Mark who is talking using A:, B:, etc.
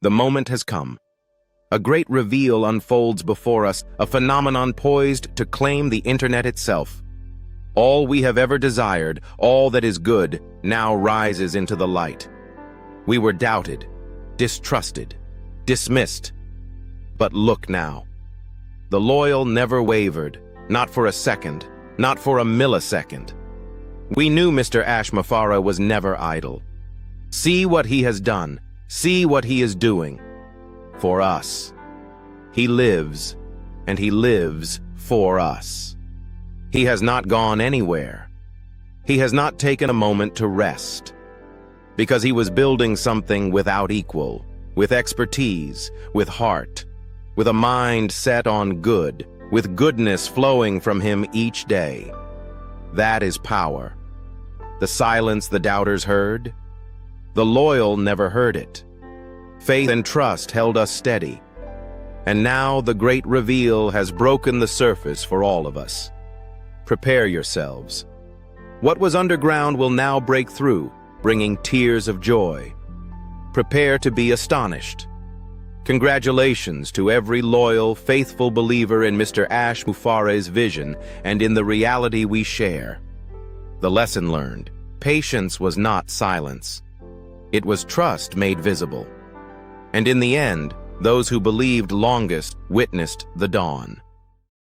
A: The moment has come. A great reveal unfolds before us, a phenomenon poised to claim the internet itself. All we have ever desired, all that is good, now rises into the light. We were doubted, distrusted, dismissed. But look now. The loyal never wavered, not for a second, not for a millisecond. We knew Mr. Ash Mufareh was never idle. See what he has done. See what he is doing. For us. He lives, and he lives for us. He has not gone anywhere. He has not taken a moment to rest. Because he was building something without equal, with expertise, with heart, with a mind set on good, with goodness flowing from him each day. That is power. The silence the doubters heard, the loyal never heard it. Faith and trust held us steady. And now the great reveal has broken the surface for all of us. Prepare yourselves. What was underground will now break through, bringing tears of joy. Prepare to be astonished. Congratulations to every loyal, faithful believer in Mr. Ash Mufareh's vision and in the reality we share. The lesson learned: patience was not silence. It was trust made visible. And in the end, those who believed longest witnessed the dawn.